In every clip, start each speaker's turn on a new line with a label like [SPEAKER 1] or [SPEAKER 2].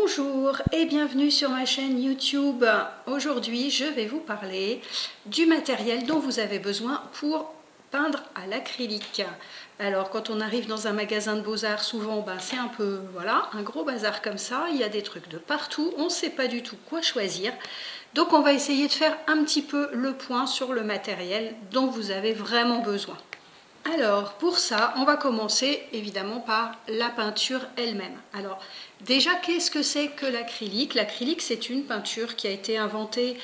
[SPEAKER 1] Bonjour et bienvenue sur ma chaîne YouTube. Aujourd'hui, je vais vous parler du matériel dont vous avez besoin pour peindre à l'acrylique. Alors, quand on arrive dans un magasin de beaux-arts, souvent, c'est un peu, voilà, un gros bazar comme ça. Il y a des trucs de partout, on ne sait pas du tout quoi choisir. Donc, on va essayer de faire un petit peu le point sur le matériel dont vous avez vraiment besoin. Alors, pour ça, on va commencer évidemment par la peinture elle-même. Alors, déjà, qu'est-ce que c'est que l'acrylique? L'acrylique, c'est une peinture qui a été inventée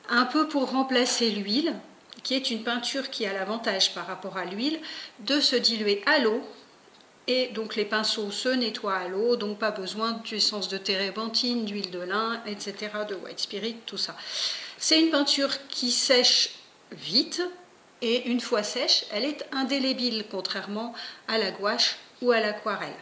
[SPEAKER 1] un peu pour remplacer l'huile, qui est une peinture qui a l'avantage par rapport à l'huile de se diluer à l'eau. Et donc les pinceaux se nettoient à l'eau, donc pas besoin d'essence de térébenthine, d'huile de lin, etc., de white spirit, tout ça. C'est une peinture qui sèche vite, et une fois sèche, elle est indélébile, contrairement à la gouache ou à l'aquarelle.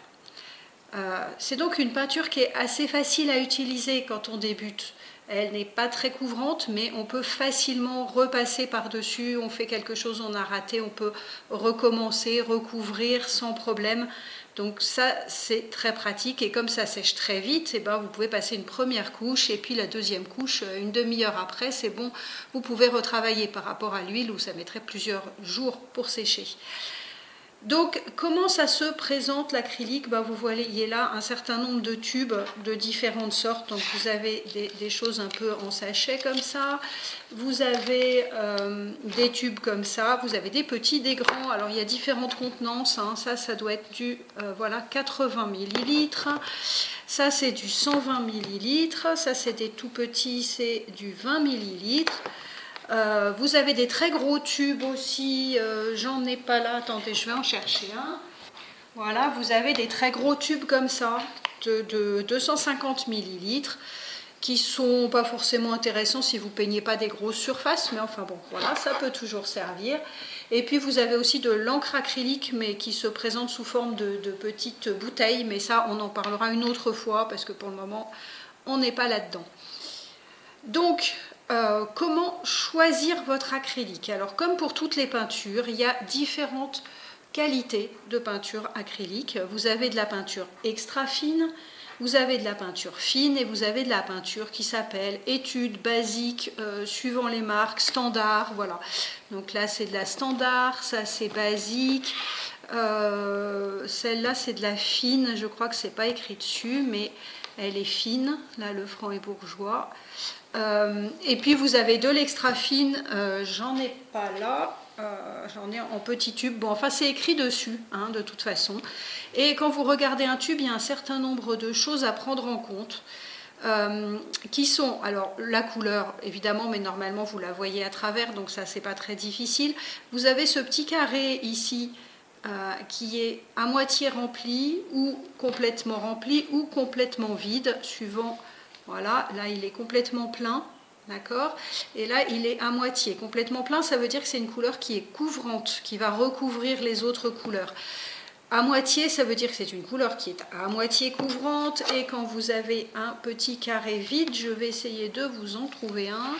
[SPEAKER 1] C'est donc une peinture qui est assez facile à utiliser quand on débute. Elle n'est pas très couvrante, mais on peut facilement repasser par-dessus. On fait quelque chose, on a raté, on peut recommencer, recouvrir sans problème. Donc ça, c'est très pratique. Et comme ça sèche très vite, vous pouvez passer une première couche et puis la deuxième couche, une demi-heure après, c'est bon. Vous pouvez retravailler par rapport à l'huile où ça mettrait plusieurs jours pour sécher. Donc, comment ça se présente l'acrylique? Vous voyez là un certain nombre de tubes de différentes sortes. Donc, vous avez des choses un peu en sachet comme ça. Vous avez des tubes comme ça. Vous avez des petits, des grands. Alors, il y a différentes contenances. Ça doit être du 80 millilitres. Ça, c'est du 120 millilitres. Ça, c'est des tout petits, c'est du 20 millilitres. Vous avez des très gros tubes aussi, j'en ai pas là, attendez, je vais en chercher un. Voilà, vous avez des très gros tubes comme ça, de 250 millilitres, qui sont pas forcément intéressants si vous peignez pas des grosses surfaces, mais enfin bon, voilà, ça peut toujours servir. Et puis vous avez aussi de l'encre acrylique, mais qui se présente sous forme de petites bouteilles, mais ça, on en parlera une autre fois, parce que pour le moment, on n'est pas là-dedans. Donc, comment choisir votre acrylique? Alors, comme pour toutes les peintures, il y a différentes qualités de peinture acrylique. Vous avez de la peinture extra fine, vous avez de la peinture fine et vous avez de la peinture qui s'appelle étude basique, suivant les marques, standard, voilà. Donc là, c'est de la standard, ça c'est basique. Celle-là, c'est de la fine, je crois que c'est pas écrit dessus, mais elle est fine. Là, le franc est bourgeois. Et puis vous avez de l'extra fine, j'en ai pas là, j'en ai en petit tube. Bon, enfin c'est écrit dessus, de toute façon. Et quand vous regardez un tube, il y a un certain nombre de choses à prendre en compte. Qui sont, alors la couleur évidemment, mais normalement vous la voyez à travers, donc ça c'est pas très difficile. Vous avez ce petit carré ici qui est à moitié rempli ou complètement vide, suivant. Voilà, là il est complètement plein, d'accord? Et là il est à moitié. Complètement plein, ça veut dire que c'est une couleur qui est couvrante, qui va recouvrir les autres couleurs. À moitié, ça veut dire que c'est une couleur qui est à moitié couvrante. Et quand vous avez un petit carré vide, je vais essayer de vous en trouver un.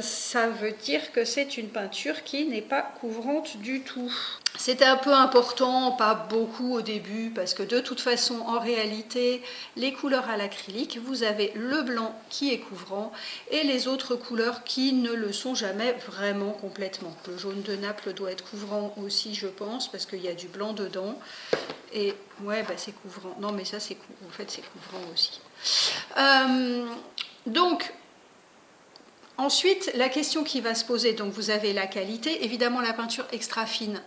[SPEAKER 1] Ça veut dire que c'est une peinture qui n'est pas couvrante du tout. C'était un peu important, pas beaucoup au début, parce que de toute façon, en réalité, les couleurs à l'acrylique, vous avez le blanc qui est couvrant et les autres couleurs qui ne le sont jamais vraiment complètement. Le jaune de Naples doit être couvrant aussi, je pense, parce qu'il y a du blanc dedans. Et ouais, c'est couvrant. Non, mais ça, c'est en fait, c'est couvrant aussi. Donc, ensuite, la question qui va se poser, donc vous avez la qualité. Évidemment, la peinture extra fine,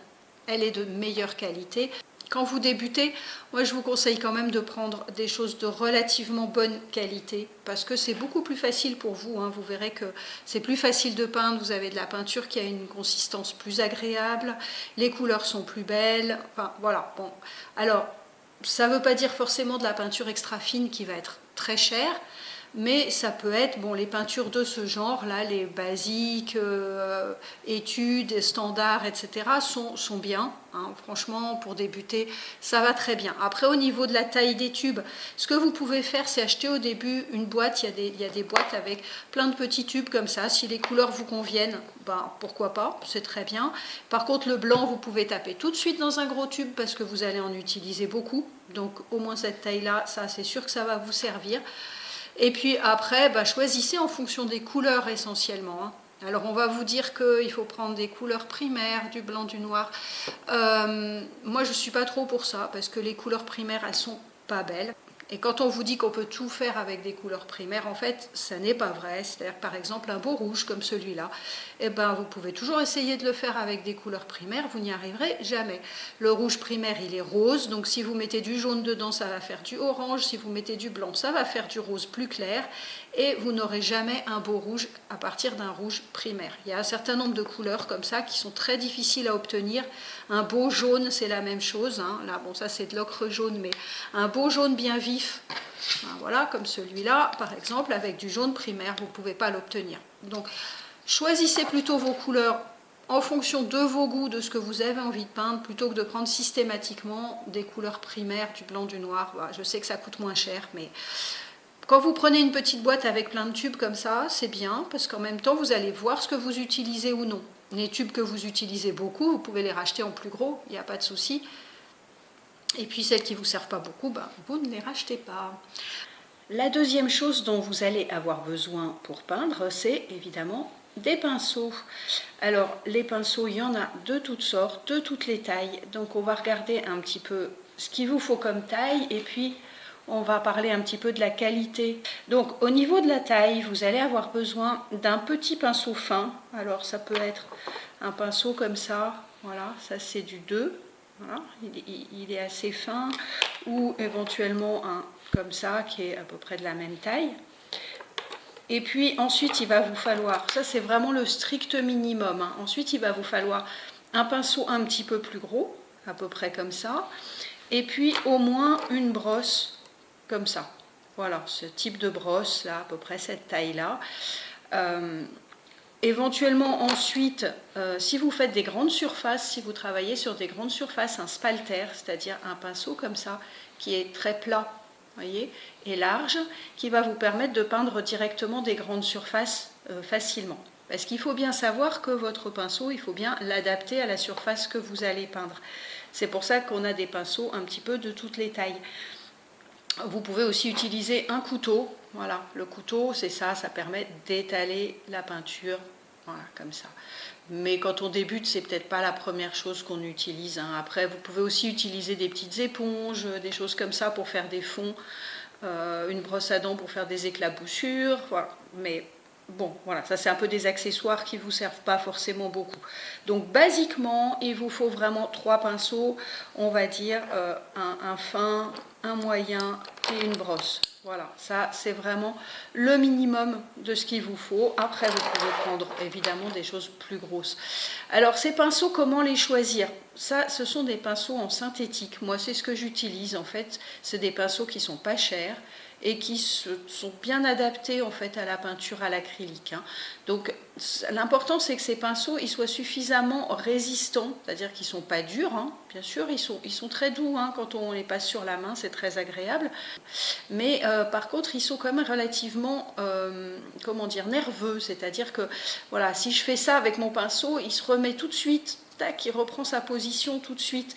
[SPEAKER 1] elle est de meilleure qualité. Quand vous débutez, moi je vous conseille quand même de prendre des choses de relativement bonne qualité parce que c'est beaucoup plus facile pour vous. Vous verrez que c'est plus facile de peindre, vous avez de la peinture qui a une consistance plus agréable, les couleurs sont plus belles, enfin voilà. Bon. Alors, ça ne veut pas dire forcément de la peinture extra fine qui va être très chère. mais ça peut être, bon, les peintures de ce genre, là, les basiques, études, standards, etc., sont bien. Hein. Franchement, pour débuter, ça va très bien. Après, au niveau de la taille des tubes, ce que vous pouvez faire, c'est acheter au début une boîte. Il y a des boîtes avec plein de petits tubes comme ça. Si les couleurs vous conviennent, ben, pourquoi pas, c'est très bien. Par contre, le blanc, vous pouvez taper tout de suite dans un gros tube parce que vous allez en utiliser beaucoup. Donc, au moins cette taille-là, ça, c'est sûr que ça va vous servir. Et puis après, bah, choisissez en fonction des couleurs essentiellement. Hein. Alors on va vous dire qu'il faut prendre des couleurs primaires, du blanc, du noir. Moi je ne suis pas trop pour ça parce que les couleurs primaires elles sont pas belles. Et quand on vous dit qu'on peut tout faire avec des couleurs primaires, en fait, ça n'est pas vrai. C'est-à-dire, par exemple, un beau rouge comme celui-là, eh ben, vous pouvez toujours essayer de le faire avec des couleurs primaires, vous n'y arriverez jamais. Le rouge primaire, il est rose, donc si vous mettez du jaune dedans, ça va faire du orange. Si vous mettez du blanc, ça va faire du rose plus clair. Et vous n'aurez jamais un beau rouge à partir d'un rouge primaire. Il y a un certain nombre de couleurs comme ça qui sont très difficiles à obtenir. Un beau jaune, c'est la même chose. Hein. Là, bon, ça c'est de l'ocre jaune, mais un beau jaune bien vif, voilà, comme celui-là, par exemple, avec du jaune primaire, vous ne pouvez pas l'obtenir. Donc, choisissez plutôt vos couleurs en fonction de vos goûts, de ce que vous avez envie de peindre, plutôt que de prendre systématiquement des couleurs primaires, du blanc, du noir. Voilà, je sais que ça coûte moins cher, mais quand vous prenez une petite boîte avec plein de tubes comme ça, c'est bien, parce qu'en même temps, vous allez voir ce que vous utilisez ou non. Les tubes que vous utilisez beaucoup, vous pouvez les racheter en plus gros, il n'y a pas de souci. Et puis celles qui ne vous servent pas beaucoup, ben, vous ne les rachetez pas. La deuxième chose dont vous allez avoir besoin pour peindre, c'est évidemment des pinceaux. Alors les pinceaux, il y en a de toutes sortes, de toutes les tailles. Donc on va regarder un petit peu ce qu'il vous faut comme taille et puis on va parler un petit peu de la qualité. Donc au niveau de la taille, vous allez avoir besoin d'un petit pinceau fin. Alors ça peut être un pinceau comme ça, voilà, ça c'est du 2. Voilà, il est assez fin, ou éventuellement un comme ça qui est à peu près de la même taille. Et puis ensuite il va vous falloir, ça c'est vraiment le strict minimum, hein. Ensuite il va vous falloir un pinceau un petit peu plus gros, à peu près comme ça, et puis au moins une brosse comme ça. Voilà, ce type de brosse là, à peu près cette taille là. Éventuellement ensuite, si vous faites des grandes surfaces, si vous travaillez sur des grandes surfaces, un spalter, c'est-à-dire un pinceau comme ça, qui est très plat, voyez, et large, qui va vous permettre de peindre directement des grandes surfaces facilement. Parce qu'il faut bien savoir que votre pinceau, il faut bien l'adapter à la surface que vous allez peindre. C'est pour ça qu'on a des pinceaux un petit peu de toutes les tailles. Vous pouvez aussi utiliser un couteau. Voilà, le couteau, c'est ça, ça permet d'étaler la peinture, voilà, comme ça. Mais quand on débute, c'est peut-être pas la première chose qu'on utilise. Hein. Après, vous pouvez aussi utiliser des petites éponges, des choses comme ça pour faire des fonds, une brosse à dents pour faire des éclaboussures, voilà. Mais bon, voilà, ça c'est un peu des accessoires qui ne vous servent pas forcément beaucoup. Donc basiquement, il vous faut vraiment 3 pinceaux, on va dire un fin, un moyen et une brosse. Voilà, ça c'est vraiment le minimum de ce qu'il vous faut. Après, vous pouvez prendre évidemment des choses plus grosses. Alors ces pinceaux, comment les choisir? Ça, ce sont des pinceaux en synthétique. Moi, c'est ce que j'utilise en fait. C'est des pinceaux qui sont pas chers et qui sont bien adaptés en fait à la peinture à l'acrylique. Hein. Donc l'important c'est que ces pinceaux ils soient suffisamment résistants, c'est-à-dire qu'ils ne sont pas durs, hein. Bien sûr ils sont très doux, hein. Quand on les passe sur la main c'est très agréable, mais par contre ils sont quand même relativement comment dire, nerveux, c'est-à-dire que voilà, si je fais ça avec mon pinceau, il se remet tout de suite, tac, il reprend sa position tout de suite.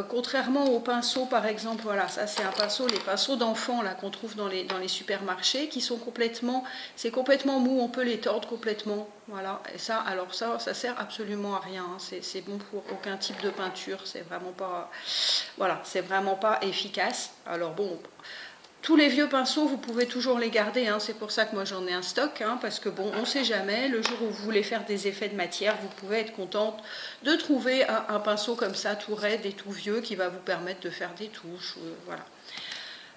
[SPEAKER 1] Contrairement aux pinceaux par exemple, voilà, ça c'est un pinceau, les pinceaux d'enfants là qu'on trouve dans les supermarchés, qui sont complètement, c'est complètement mou, on peut les tordre complètement, voilà, et ça, alors ça sert absolument à rien, hein. C'est bon pour aucun type de peinture, c'est vraiment pas, voilà, c'est vraiment pas efficace. Alors bon, tous les vieux pinceaux, vous pouvez toujours les garder, hein. C'est pour ça que moi j'en ai un stock, hein, parce que bon, on ne sait jamais, le jour où vous voulez faire des effets de matière, vous pouvez être contente de trouver un pinceau comme ça, tout raide et tout vieux, qui va vous permettre de faire des touches, voilà.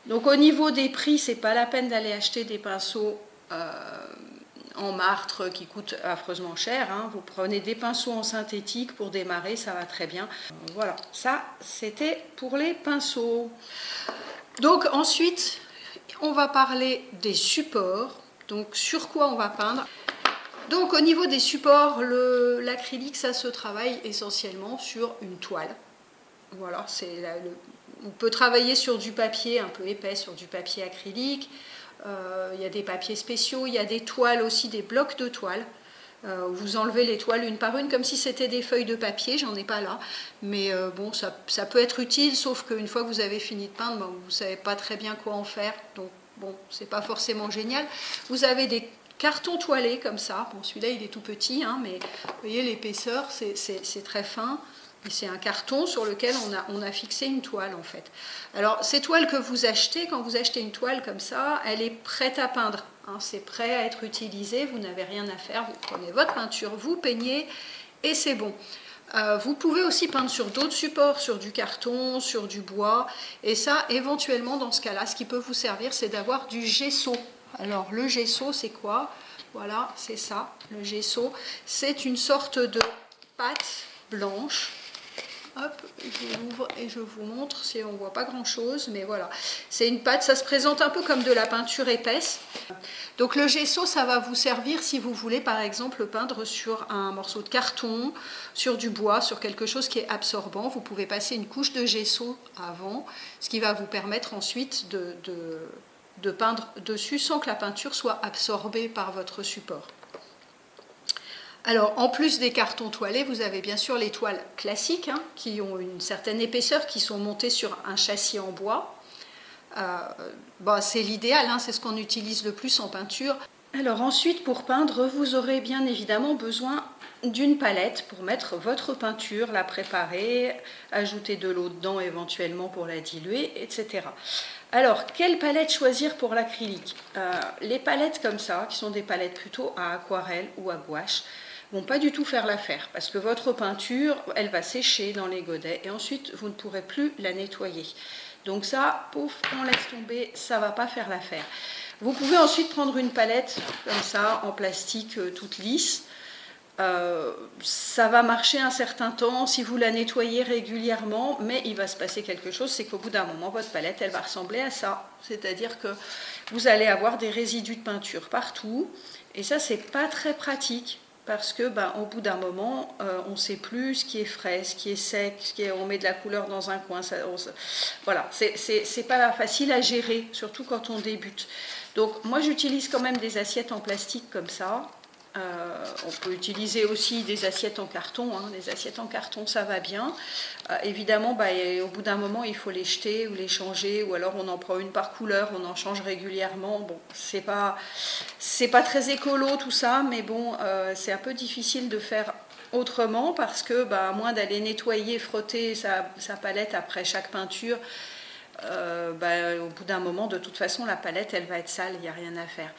[SPEAKER 1] Donc au niveau des prix, c'est pas la peine d'aller acheter des pinceaux en martre qui coûtent affreusement cher, hein. Vous prenez des pinceaux en synthétique pour démarrer, ça va très bien. Voilà, ça c'était pour les pinceaux. Donc ensuite, On va parler des supports, donc sur quoi on va peindre. Donc au niveau des supports, l'acrylique, ça se travaille essentiellement sur une toile. Voilà, on peut travailler sur du papier un peu épais, sur du papier acrylique. Il y a des papiers spéciaux, il y a des toiles aussi, des blocs de toile. Vous enlevez les toiles une par une comme si c'était des feuilles de papier, j'en ai pas là, mais bon, ça peut être utile, sauf qu'une fois que vous avez fini de peindre, vous ne savez pas très bien quoi en faire, donc bon, c'est pas forcément génial. Vous avez des cartons toilés comme ça, bon, celui-là il est tout petit, hein, mais vous voyez l'épaisseur, c'est très fin. C'est un carton sur lequel on a fixé une toile en fait. Alors ces toiles que vous achetez, quand vous achetez une toile comme ça, elle est prête à peindre. Hein, c'est prêt à être utilisé, vous n'avez rien à faire, vous prenez votre peinture, vous peignez et c'est bon. Vous pouvez aussi peindre sur d'autres supports, sur du carton, sur du bois. Et ça, éventuellement, dans ce cas-là, ce qui peut vous servir, c'est d'avoir du gesso. Alors le gesso, c'est quoi? Voilà, c'est ça, le gesso. C'est une sorte de pâte blanche. Hop, je l'ouvre et je vous montre, si on ne voit pas grand chose, mais voilà. C'est une pâte, ça se présente un peu comme de la peinture épaisse. Donc le gesso, ça va vous servir si vous voulez par exemple peindre sur un morceau de carton, sur du bois, sur quelque chose qui est absorbant. Vous pouvez passer une couche de gesso avant, ce qui va vous permettre ensuite de peindre dessus sans que la peinture soit absorbée par votre support. Alors, en plus des cartons toilés, vous avez bien sûr les toiles classiques, hein, qui ont une certaine épaisseur, qui sont montées sur un châssis en bois. C'est l'idéal, hein, c'est ce qu'on utilise le plus en peinture. Alors ensuite, pour peindre, vous aurez bien évidemment besoin d'une palette pour mettre votre peinture, la préparer, ajouter de l'eau dedans éventuellement pour la diluer, etc. Alors, quelle palette choisir pour l'acrylique? Les palettes comme ça, qui sont des palettes plutôt à aquarelle ou à gouache, vont pas du tout faire l'affaire parce que votre peinture, elle va sécher dans les godets et ensuite vous ne pourrez plus la nettoyer. Donc ça, pouf, on laisse tomber, ça va pas faire l'affaire. Vous pouvez ensuite prendre une palette comme ça, en plastique toute lisse. Ça va marcher un certain temps si vous la nettoyez régulièrement, mais il va se passer quelque chose, c'est qu'au bout d'un moment, votre palette, elle va ressembler à ça. C'est-à-dire que vous allez avoir des résidus de peinture partout, et ça, c'est pas très pratique. Parce que, au bout d'un moment, on ne sait plus ce qui est frais, ce qui est sec, on met de la couleur dans un coin. Voilà, c'est pas facile à gérer, surtout quand on débute. Donc, moi, j'utilise quand même des assiettes en plastique comme ça. On peut utiliser aussi des assiettes en carton, hein. Les assiettes en carton ça va bien. Évidemment au bout d'un moment il faut les jeter ou les changer, ou alors on en prend une par couleur, on en change régulièrement. Bon, c'est pas très écolo tout ça, mais bon, c'est un peu difficile de faire autrement parce que à moins d'aller nettoyer, frotter sa palette après chaque peinture, au bout d'un moment de toute façon la palette elle va être sale, il n'y a rien à faire.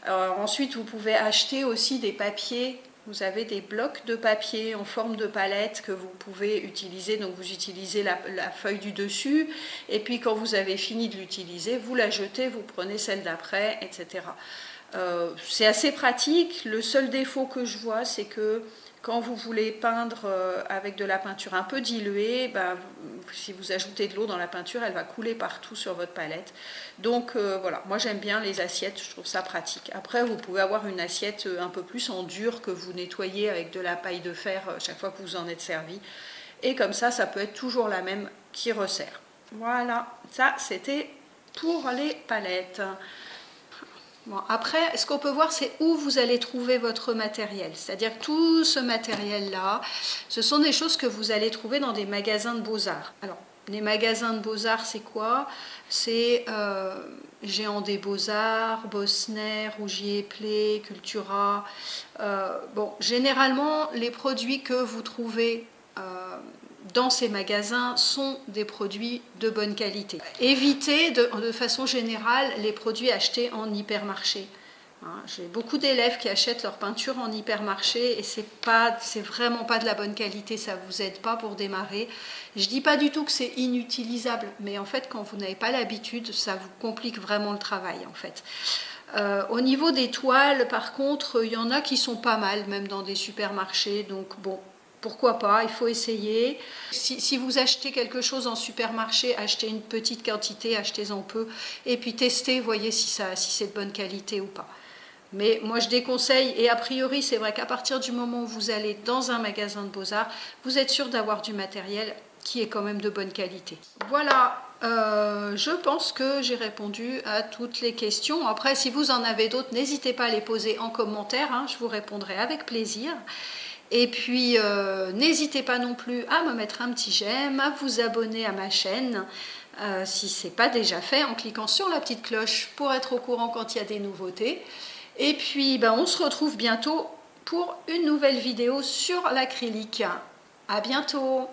[SPEAKER 1] Alors, ensuite, vous pouvez acheter aussi des papiers. Vous avez des blocs de papier en forme de palette que vous pouvez utiliser. Donc, vous utilisez la feuille du dessus. Et puis, quand vous avez fini de l'utiliser, vous la jetez, vous prenez celle d'après, etc. C'est assez pratique. Le seul défaut que je vois, c'est que quand vous voulez peindre avec de la peinture un peu diluée, si vous ajoutez de l'eau dans la peinture, elle va couler partout sur votre palette. Donc voilà, moi j'aime bien les assiettes, je trouve ça pratique. Après, vous pouvez avoir une assiette un peu plus en dur que vous nettoyez avec de la paille de fer chaque fois que vous en êtes servi. Et comme ça peut être toujours la même qui resserre. Voilà, ça c'était pour les palettes. Bon, après, ce qu'on peut voir, c'est où vous allez trouver votre matériel. C'est-à-dire que tout ce matériel-là, ce sont des choses que vous allez trouver dans des magasins de beaux-arts. Alors, les magasins de beaux-arts, c'est quoi? C'est Géant des Beaux-Arts, Bosner, Rougier Play, Cultura. Généralement, les produits que vous trouvez dans ces magasins sont des produits de bonne qualité. Évitez de façon générale les produits achetés en hypermarché. J'ai beaucoup d'élèves qui achètent leur peinture en hypermarché et c'est vraiment pas de la bonne qualité, ça vous aide pas pour démarrer. Je dis pas du tout que c'est inutilisable, mais en fait quand vous n'avez pas l'habitude, ça vous complique vraiment le travail en fait. Au niveau des toiles, par contre, il y en a qui sont pas mal, même dans des supermarchés, donc bon. pourquoi pas, il faut essayer. Si vous achetez quelque chose en supermarché, achetez une petite quantité, achetez-en peu, et puis testez, voyez si c'est de bonne qualité ou pas. Mais moi je déconseille, et a priori c'est vrai qu'à partir du moment où vous allez dans un magasin de beaux-arts, vous êtes sûr d'avoir du matériel qui est quand même de bonne qualité. Voilà, je pense que j'ai répondu à toutes les questions. Après, si vous en avez d'autres, n'hésitez pas à les poser en commentaire, hein, je vous répondrai avec plaisir. Et puis, n'hésitez pas non plus à me mettre un petit j'aime, à vous abonner à ma chaîne, si ce n'est pas déjà fait, en cliquant sur la petite cloche pour être au courant quand il y a des nouveautés. Et puis, on se retrouve bientôt pour une nouvelle vidéo sur l'acrylique. À bientôt!